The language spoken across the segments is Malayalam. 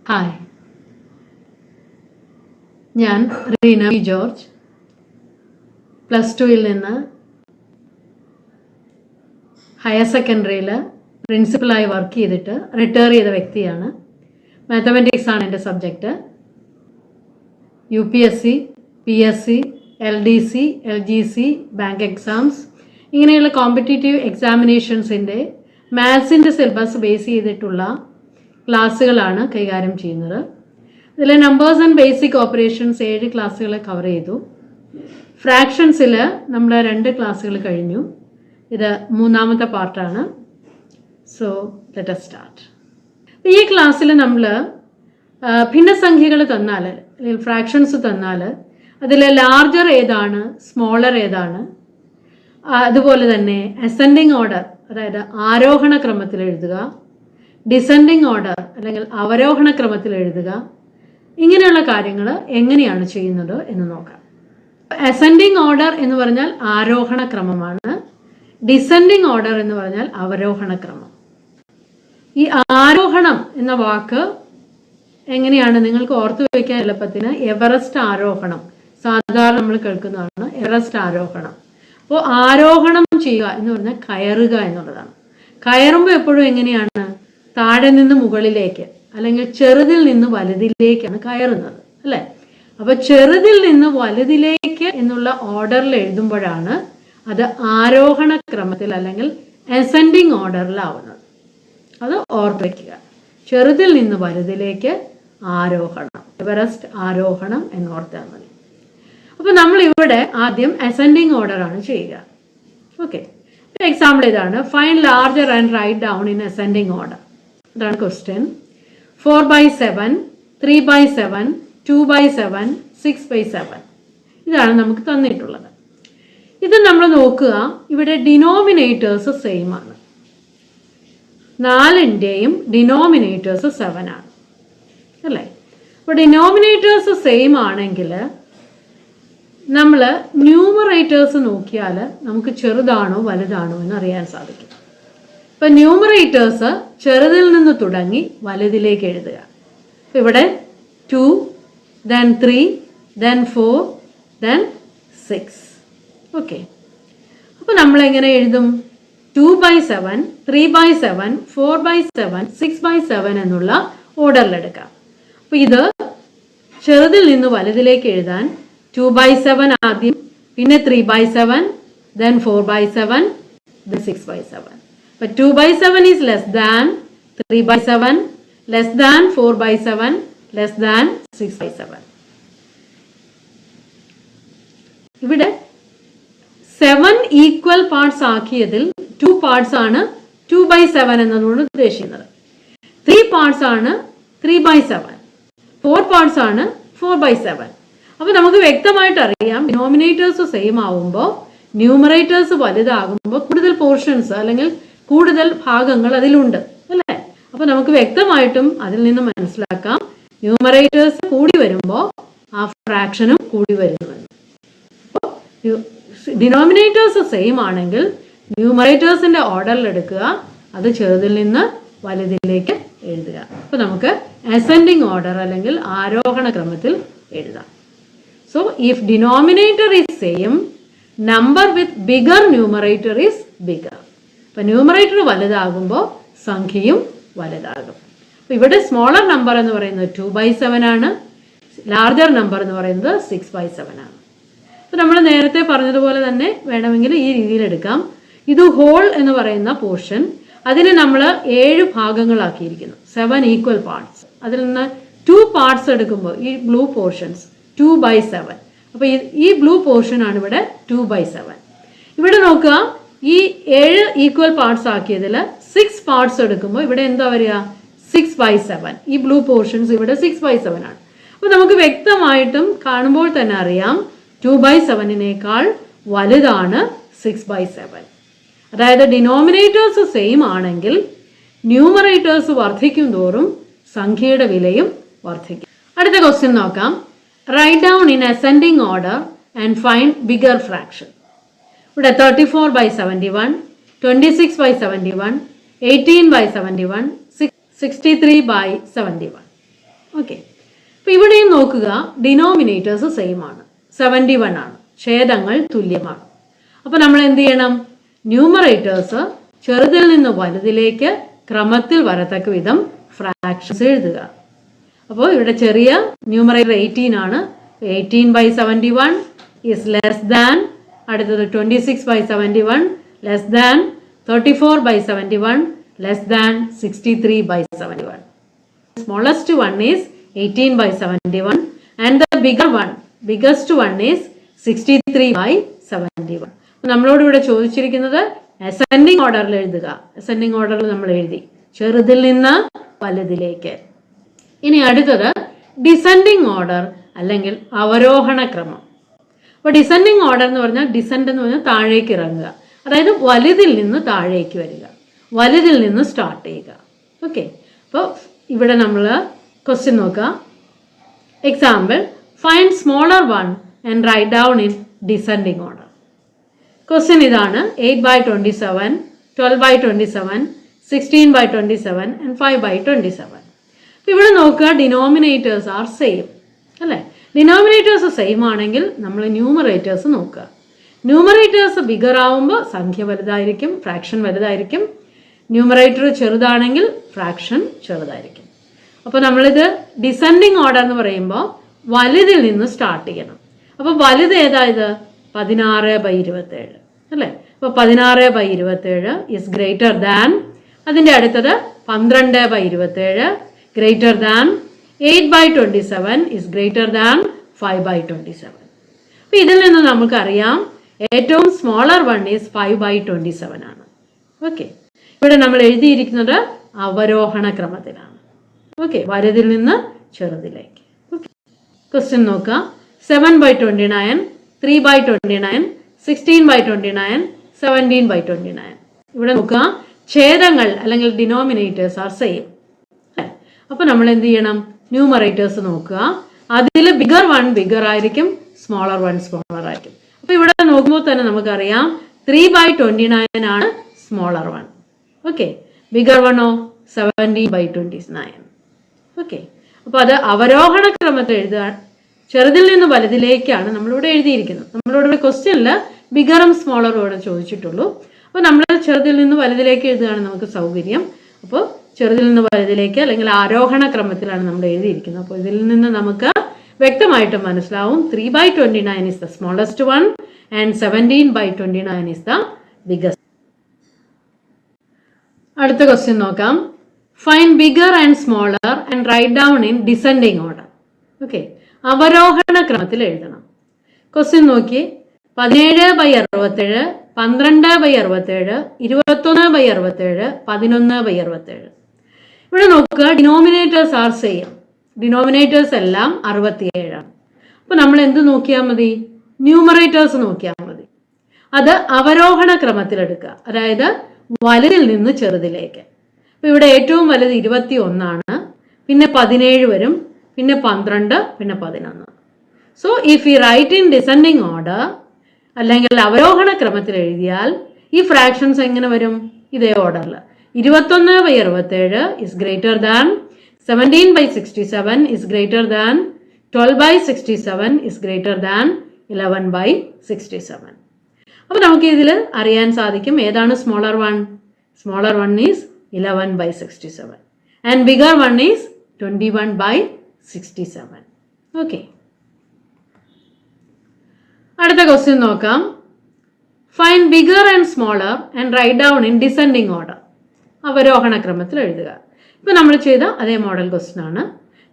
ഹായ്, ഞാൻ റീന പി ജോർജ്. +2 നിന്ന് ഹയർ സെക്കൻഡറിയിൽ പ്രിൻസിപ്പലായി വർക്ക് ചെയ്തിട്ട് റിട്ടയർ ചെയ്ത വ്യക്തിയാണ്. മാത്തമാറ്റിക്സ് ആണ് എൻ്റെ subject. UPSC, PSC, LDC, LGC, bank exams ഇങ്ങനെയുള്ള കോമ്പറ്റേറ്റീവ് എക്സാമിനേഷൻസിൻ്റെ മാത്സിൻ്റെ സിലബസ് ബേസ് ചെയ്തിട്ടുള്ള ക്ലാസ്സുകളാണ് കൈകാര്യം ചെയ്യുന്നത്. ഇതിൽ നമ്പേഴ്സ് ആൻഡ് ബേസിക് ഓപ്പറേഷൻസ് 7 ക്ലാസ്സുകൾ കവർ ചെയ്തു. ഫ്രാക്ഷൻസിൽ നമ്മൾ 2 ക്ലാസ്സുകൾ കഴിഞ്ഞു. ഇത് 3ാമത്തെ പാർട്ടാണ്. So let us start. ഈ ക്ലാസ്സിൽ നമ്മൾ ഭിന്നസംഖ്യകൾ തന്നാൽ അല്ലെങ്കിൽ ഫ്രാക്ഷൻസ് തന്നാൽ അതിൽ ലാർജർ ഏതാണ്, സ്മോളർ ഏതാണ്, അതുപോലെ തന്നെ അസെൻഡിങ് ഓർഡർ അതായത് ആരോഹണ ക്രമത്തിൽ എഴുതുക, ഡിസെൻഡിങ് ഓർഡർ അല്ലെങ്കിൽ അവരോഹണ ക്രമത്തിൽ എഴുതുക, ഇങ്ങനെയുള്ള കാര്യങ്ങൾ എങ്ങനെയാണ് ചെയ്യുന്നത് എന്ന് നോക്കാം. അസെൻഡിങ് ഓർഡർ എന്ന് പറഞ്ഞാൽ ആരോഹണ ക്രമമാണ്. ഡിസെൻഡിങ് ഓർഡർ എന്ന് പറഞ്ഞാൽ അവരോഹണ ക്രമം. ഈ ആരോഹണം എന്ന വാക്ക് എങ്ങനെയാണ് നിങ്ങൾക്ക് ഓർത്തു വയ്ക്കാൻ എളുപ്പത്തിന് എവറസ്റ്റ് ആരോഹണം സാധാരണ നമ്മൾ കേൾക്കുന്നതാണ്. എവറസ്റ്റ് ആരോഹണം. അപ്പോൾ ആരോഹണം ചെയ്യുക എന്ന് പറഞ്ഞാൽ കയറുക എന്നുള്ളതാണ്. കയറുമ്പോൾ എപ്പോഴും എങ്ങനെയാണ് താഴെ നിന്ന് മുകളിലേക്ക് അല്ലെങ്കിൽ ചെറുതിൽ നിന്ന് വലുതിലേക്കാണ് കയറുന്നത്, അല്ലേ? അപ്പൊ ചെറുതിൽ നിന്ന് വലുതിലേക്ക് എന്നുള്ള ഓർഡറിൽ എഴുതുമ്പോഴാണ് അത് ആരോഹണ ക്രമത്തിൽ അല്ലെങ്കിൽ അസെൻഡിങ് ഓർഡറിലാവുന്നത്. അത് ഓർത്ത് വയ്ക്കുക. ചെറുതിൽ നിന്ന് വലുതിലേക്ക് ആരോഹണം, എവറസ്റ്റ് ആരോഹണം എന്നോർത്താൽ മതി. അപ്പൊ നമ്മൾ ഇവിടെ ആദ്യം അസെൻഡിങ് ഓർഡർ ആണ് ചെയ്യുക. ഓക്കെ, എക്സാമ്പിൾ ഇതാണ്. Find larger and write down in ascending order. ഇതാണ് ക്വസ്റ്റ്യൻ. 4/7, 3/7, 2/7, 6/7 ഇതാണ് നമുക്ക് തന്നിട്ടുള്ളത്. ഇത് നമ്മൾ നോക്കുക, ഇവിടെ ഡിനോമിനേറ്റേഴ്സ് സെയിം ആണ്. 4ൻ്റെയും ഡിനോമിനേറ്റേഴ്സ് 7 ആണ്, അല്ലേ? അപ്പോൾ ഡിനോമിനേറ്റേഴ്സ് സെയിം ആണെങ്കിൽ നമ്മൾ ന്യൂമറേറ്റേഴ്സ് നോക്കിയാൽ നമുക്ക് ചെറുതാണോ വലുതാണോ എന്ന് അറിയാൻ സാധിക്കും. ഇപ്പം ന്യൂമറേറ്റേഴ്സ് ചെറുതിൽ നിന്ന് തുടങ്ങി വലുതിലേക്ക് എഴുതുക. അപ്പം ഇവിടെ 2, then 3, then 4, then 6. ഓക്കെ, അപ്പോൾ നമ്മൾ എങ്ങനെ എഴുതും? 2/7, 3/7, 4/7, 6/7 എന്നുള്ള ഓർഡറിലെടുക്കാം. അപ്പോൾ ഇത് ചെറുതിൽ നിന്ന് വലുതിലേക്ക് എഴുതാൻ 2/7 ആദ്യം, പിന്നെ 3/7, then 4/7, then 6/7. But 2/7 is less than 3/7, less than 4/7, less than 6/7. ഇവിടെ 7 ഈക്വൽ പാർട്സ് ആക്കിയതിൽ 2 പാർട്സ് ആണ് 2/7 എന്നതുകൊണ്ട് ഉദ്ദേശിക്കുന്നത്. 3 പാർട്സ് ആണ് 3/7, 4 പാർട്സ് ആണ് 4/7. അപ്പൊ നമുക്ക് വ്യക്തമായിട്ട് അറിയാം, ഡിനോമിനേറ്റേഴ്സ് സെയിം ആവുമ്പോൾ ന്യൂമറേറ്റേഴ്സ് വലുതാകുമ്പോൾ കൂടുതൽ പോർഷൻസ് അല്ലെങ്കിൽ കൂടുതൽ ഭാഗങ്ങൾ അതിലുണ്ട്, അല്ലേ? അപ്പൊ നമുക്ക് വ്യക്തമായിട്ടും അതിൽ നിന്ന് മനസ്സിലാക്കാം ന്യൂമറേറ്റേഴ്സ് കൂടി വരുമ്പോൾ ആ ഫ്രാക്ഷനും കൂടി വരുന്നുവെന്ന്. അപ്പോൾ ഡിനോമിനേറ്റേഴ്സ് സെയിം ആണെങ്കിൽ ന്യൂമറേറ്റേഴ്സിന്റെ ഓർഡറിൽ എടുക്കുക, അത് ചെറുതിൽ നിന്ന് വലുതിലേക്ക് എഴുതുക. അപ്പൊ നമുക്ക് അസെൻഡിങ് ഓർഡർ അല്ലെങ്കിൽ ആരോഹണ ക്രമത്തിൽ എഴുതാം. So if denominator is same, number with bigger numerator is bigger. അപ്പൊ ന്യൂമറേറ്റർ വലുതാകുമ്പോൾ സംഖ്യയും വലുതാകും. അപ്പൊ ഇവിടെ സ്മോളർ നമ്പർ എന്ന് പറയുന്നത് 2/7 ആണ്, ലാർജർ നമ്പർ എന്ന് പറയുന്നത് 6/7 ആണ്. അപ്പൊ നമ്മൾ നേരത്തെ പറഞ്ഞതുപോലെ തന്നെ വേണമെങ്കിൽ ഈ രീതിയിൽ എടുക്കാം. ഇത് ഹോൾ എന്ന് പറയുന്ന പോർഷൻ, അതിനെ നമ്മൾ 7 ഭാഗങ്ങളാക്കിയിരിക്കുന്നു, 7 ഈക്വൽ പാർട്സ്. അതിൽ നിന്ന് 2 പാർട്സ് എടുക്കുമ്പോൾ ഈ ബ്ലൂ പോർഷൻസ് 2/7. അപ്പൊ ഈ ബ്ലൂ പോർഷൻ ആണ് ഇവിടെ 2/7. ഇവിടെ നോക്കുക, ഈ 7 ഈക്വൽ പാർട്സ് ആക്കിയതിൽ 6 പാർട്സ് എടുക്കുമ്പോൾ ഇവിടെ എന്താ വരിക? 6/7. ഈ ബ്ലൂ പോർഷൻസ് ഇവിടെ 6/7 ആണ്. അപ്പൊ നമുക്ക് വ്യക്തമായിട്ടും കാണുമ്പോൾ തന്നെ അറിയാം 2/7നേക്കാൾ വലുതാണ് 6/7. അതായത് ഡിനോമിനേറ്റേഴ്സ് സെയിം ആണെങ്കിൽ ന്യൂമറേറ്റേഴ്സ് വർദ്ധിക്കും തോറും സംഖ്യയുടെ വിലയും വർദ്ധിക്കും. അടുത്ത ക്വസ്റ്റ്യൻ നോക്കാം. Write down in ascending order and find bigger fraction. ഇവിടെ 34/71, 26/71, 18/71, 63/71. ഓക്കെ, അപ്പോൾ ഇവിടെയും നോക്കുക, ഡിനോമിനേറ്റേഴ്സ് സെയിം ആണ്, 71 ആണ്, ഛേദങ്ങൾ തുല്യമാണ്. അപ്പോൾ നമ്മൾ എന്ത് ചെയ്യണം? ന്യൂമറേറ്റേഴ്സ് ചെറുതിൽ നിന്ന് വലുതിലേക്ക് ക്രമത്തിൽ വരത്തക്ക വിധം ഫ്രാക്ഷൻസ് എഴുതുക. അപ്പോൾ ഇവിടെ ചെറിയ ന്യൂമറേറ്റർ 18 ആണ്. 18/71 ഈസ് ലെസ് ദാൻ, അടുത്തത് 26/71 less than, 34/71 less than 63/71. Smallest one is 18/71 and the biggest one is 63/71. നമ്മളോട് ഇവിടെ ചോദിച്ചിരിക്കുന്നത് അസെൻഡിങ് ഓർഡറിൽ എഴുതുക. അസെൻഡിങ് ഓർഡറിൽ നമ്മൾ എഴുതി ചെറുതിൽ നിന്ന് വലുതിലേക്ക്. ഇനി അടുത്തത് ഡിസെൻഡിങ് ഓർഡർ അല്ലെങ്കിൽ അവരോഹണ ക്രമം. അപ്പോൾ ഡിസെൻഡിങ് ഓർഡർ എന്ന് പറഞ്ഞാൽ, ഡിസെൻഡ് എന്ന് പറഞ്ഞാൽ താഴേക്ക് ഇറങ്ങുക, അതായത് വലുതിൽ നിന്ന് താഴേക്ക് വരിക, വലുതിൽ നിന്ന് സ്റ്റാർട്ട് ചെയ്യുക. ഓക്കെ, അപ്പോൾ ഇവിടെ നമ്മൾ ക്വസ്റ്റ്യൻ നോക്കുക. Example, find smaller one and write down in descending order. Question ഇതാണ്. 8/27, 12/27, 16/27 ആൻഡ് 5/27. ഇവിടെ നോക്കുക, ഡിനോമിനേറ്റേഴ്സ് ആർ സെയിം അല്ലേ? ഡിനോമിനേറ്റേഴ്സ് സെയിം ആണെങ്കിൽ നമ്മൾ ന്യൂമറേറ്റേഴ്സ് നോക്കുക. ന്യൂമറേറ്റേഴ്സ് ബിഗർ ആവുമ്പോൾ സംഖ്യ വലുതായിരിക്കും, ഫ്രാക്ഷൻ വലുതായിരിക്കും. ന്യൂമറേറ്റർ ചെറുതാണെങ്കിൽ ഫ്രാക്ഷൻ ചെറുതായിരിക്കും. അപ്പോൾ നമ്മളിത് ഡിസെൻഡിങ് ഓർഡർ എന്ന് പറയുമ്പോൾ വലുതിൽ നിന്ന് സ്റ്റാർട്ട് ചെയ്യണം. അപ്പോൾ വലുത് ഏതായത്? 16/27 അല്ലേ? അപ്പോൾ 16/27 ഈസ് ഗ്രേറ്റർ ദാൻ, അതിൻ്റെ അടുത്തത് 12/27 greater than, 8/27 is greater than 5/27. അപ്പോൾ ഇതിൽ നിന്ന് നമുക്കറിയാം ഏറ്റവും സ്മോളർ വൺ ഈസ് 5/27 ആണ്. ഓക്കെ, ഇവിടെ നമ്മൾ എഴുതിയിരിക്കുന്നത് അവരോഹണ ക്രമത്തിലാണ്. ഓക്കെ, വലുതിൽ നിന്ന് ചെറുതിലേക്ക്. ഓക്കെ, ക്വസ്റ്റ്യൻ നോക്കുക. 7/29, 3/29, 16/29, 17/29. ഇവിടെ നോക്കുക, ഛേദങ്ങൾ അല്ലെങ്കിൽ ഡിനോമിനേറ്റേഴ്സ് ആർ സെയിം. അപ്പോൾ നമ്മൾ എന്ത് ചെയ്യണം? ന്യൂമറേറ്റേഴ്സ് നോക്കുക. അതിൽ ബിഗർ വൺ ബിഗർ ആയിരിക്കും, സ്മോളർ വൺ സ്മോളർ ആയിരിക്കും. അപ്പോൾ ഇവിടെ നോക്കുമ്പോൾ തന്നെ നമുക്കറിയാം 3/29 ആണ് സ്മോളർ വൺ. ഓക്കെ, ബിഗർ വണ്ണോ 17/29. ഓക്കെ, അപ്പോൾ അത് അവരോഹണ ക്രമത്തിൽ എഴുതുക. ചെറുതിൽ നിന്ന് വലുതിലേക്കാണ് നമ്മളിവിടെ എഴുതിയിരിക്കുന്നത്. നമ്മളിവിടെ ക്വസ്റ്റ്യനിൽ ബിഗറും സ്മോളറും ഇവിടെ ചോദിച്ചിട്ടുള്ളൂ. അപ്പോൾ നമ്മൾ ചെറുതിൽ നിന്ന് വലുതിലേക്ക് എഴുതുകയാണ് നമുക്ക് സൗകര്യം. അപ്പോൾ ചെറുതിൽ നിന്ന് വലുതിലേക്ക് അല്ലെങ്കിൽ ആരോഹണ ക്രമത്തിലാണ് നമ്മൾ എഴുതിയിരിക്കുന്നത്. അപ്പോൾ ഇതിൽ നിന്ന് നമുക്ക് വ്യക്തമായിട്ട് മനസ്സിലാവും 3/29 is the smallest one and 17/29 is the biggest. അടുത്ത ക്വസ്റ്റ്യൻ നോക്കാം. Find bigger and smaller and write down in descending order. Okay, അവരോഹണ ക്രമത്തിൽ എഴുതണം. ക്വസ്റ്റ്യൻ നോക്കി. 17/67, 12/67, 21/67, 11/67. ഇവിടെ നോക്കുക, ഡിനോമിനേറ്റേഴ്സ് ആർ സെയിം. ഡിനോമിനേറ്റേഴ്സ് എല്ലാം 67 ആണ്. അപ്പോൾ നമ്മൾ എന്ത് നോക്കിയാൽ മതി? ന്യൂമറേറ്റേഴ്സ് നോക്കിയാൽ മതി. അത് അവരോഹണ ക്രമത്തിലെടുക്കുക, അതായത് വലുതിൽ നിന്ന് ചെറുതിലേക്ക്. അപ്പോൾ ഇവിടെ ഏറ്റവും വലുത് 21 ആണ്, പിന്നെ 17 വരും, പിന്നെ 12, പിന്നെ 11. So if you write in descending order അല്ലെങ്കിൽ അവരോഹണ ക്രമത്തിൽ എഴുതിയാൽ ഈ ഫ്രാക്ഷൻസ് എങ്ങനെ വരും? ഇതേ ഓർഡറിൽ 21/67 is greater than 17/67 is greater than 12/67 is greater than 11/67. അപ്പോൾ നമുക്ക് ഇതിൽ അറിയാൻ സാധിക്കും ഏതാണ് smaller one. Smaller one is 11/67 and bigger one is 21/67. Okay, അടുത്ത ക്വസ്റ്റ്യൻ നോക്കാം. Find bigger and smaller and write down in descending order. അവരോഹണ ക്രമത്തിൽ എഴുതുക. ഇപ്പോൾ നമ്മൾ ചെയ്ത അതേ മോഡൽ ക്വസ്റ്റ്യൻ ആണ്.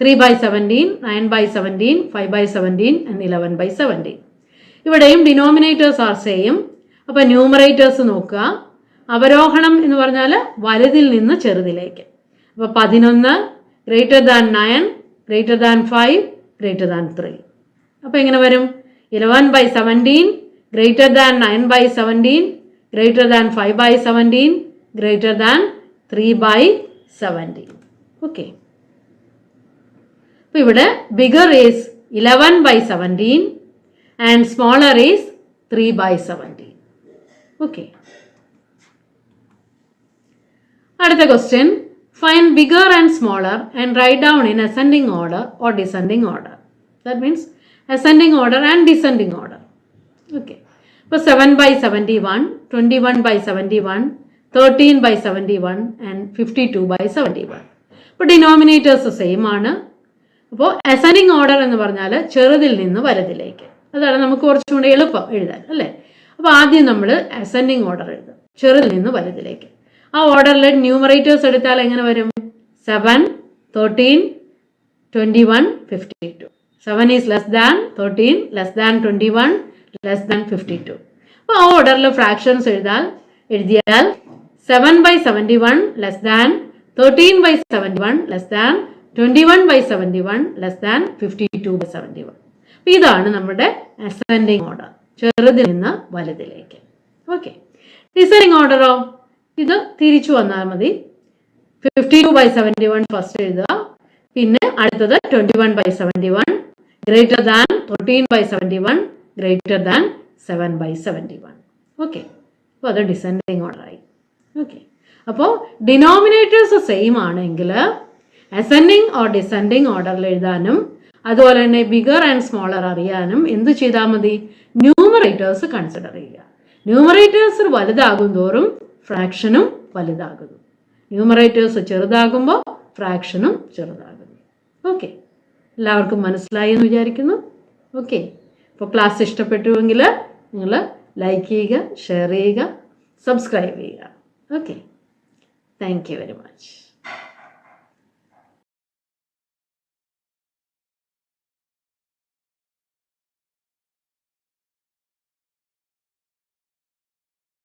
3/17, 9/17, 5/17 ആൻഡ് 11/17. ഇവിടെയും ഡിനോമിനേറ്റേഴ്സ് ആർ സെയിം. അപ്പോൾ ന്യൂമറേറ്റേഴ്സ് നോക്കുക. അവരോഹണം എന്ന് പറഞ്ഞാൽ വലുതിൽ നിന്ന് ചെറുതിലേക്ക്. അപ്പോൾ 11 greater than 9 greater than 5 greater than 3. അപ്പോൾ എങ്ങനെ വരും? 11/17 greater than 9/17 greater than 5/17 greater than 3/17. Okay, അപ്പോൾ ഇവിടെ bigger is 11/17 and smaller is 3/17. Okay, അടുത്ത question. Find bigger and smaller and write down in ascending order or descending order. That means ascending order and descending order. Okay. So 7 by 71, 21 by 71, 13 by 71 and 52 by 71. അപ്പോൾ ഡിനോമിനേറ്റേഴ്സ് സെയിം ആണ്. അപ്പോൾ അസെൻഡിങ് ഓർഡർ എന്ന് പറഞ്ഞാൽ ചെറുതിൽ നിന്ന് വലുതിലേക്ക്. അതാണ് നമുക്ക് കുറച്ചും കൂടി എളുപ്പം എഴുതാൻ അല്ലേ. അപ്പോൾ ആദ്യം നമ്മൾ അസെൻഡിങ് ഓർഡർ എഴുതും, ചെറുതിൽ നിന്ന് വലുതിലേക്ക്. ആ ഓർഡറിൽ ന്യൂമറേറ്റേഴ്സ് എടുത്താൽ എങ്ങനെ വരും? 7, 13, 21, 52. 7 is less than 13, less than 21, less than 52. അപ്പോൾ ആ ഓർഡറിൽ ഫ്രാക്ഷൻസ് എഴുതിയാൽ 7 by 71 less than 13 by 71 less than 21 by 71 less than 52 by 71. അപ്പോൾ ഇതാണ് നമ്മുടെ അസെൻഡിങ് ഓർഡർ, ചെറുതിൽ നിന്ന് വലുതിലേക്ക്. ഓക്കെ. ഡിസെൻഡിങ് ഓർഡറോ ഇത് തിരിച്ചു വന്നാൽ മതി. 52 by 71 ഫസ്റ്റ് എഴുതുക, പിന്നെ അടുത്തത് 21 by 71 greater than 13 by 71 greater than 7 by 71. Okay. അപ്പോൾ അത് ഡിസെൻഡിങ് ഓർഡറായി. ഓക്കെ. അപ്പോൾ ഡിനോമിനേറ്റേഴ്സ് സെയിം ആണെങ്കിൽ അസെൻഡിങ് ഓർ ഡിസെൻഡിങ് ഓർഡറിൽ എഴുതാനും അതുപോലെ തന്നെ ബിഗർ ആൻഡ് സ്മോളർ അറിയാനും എന്ത് ചെയ്താൽ മതി? ന്യൂമറേറ്റേഴ്സ് കൺസിഡർ ചെയ്യുക. ന്യൂമറേറ്റേഴ്സ് വലുതാകും തോറും ഫ്രാക്ഷനും വലുതാകുന്നു. ന്യൂമറേറ്റേഴ്സ് ചെറുതാകുമ്പോൾ ഫ്രാക്ഷനും ചെറുതാകുന്നു. ഓക്കെ. എല്ലാവർക്കും മനസ്സിലായി എന്ന് വിചാരിക്കുന്നു. ഓക്കെ. അപ്പോൾ ക്ലാസ് ഇഷ്ടപ്പെട്ടുവെങ്കിൽ നിങ്ങൾ ലൈക്ക് ചെയ്യുക, ഷെയർ ചെയ്യുക, സബ്സ്ക്രൈബ് ചെയ്യുക. Okay. Thank you very much.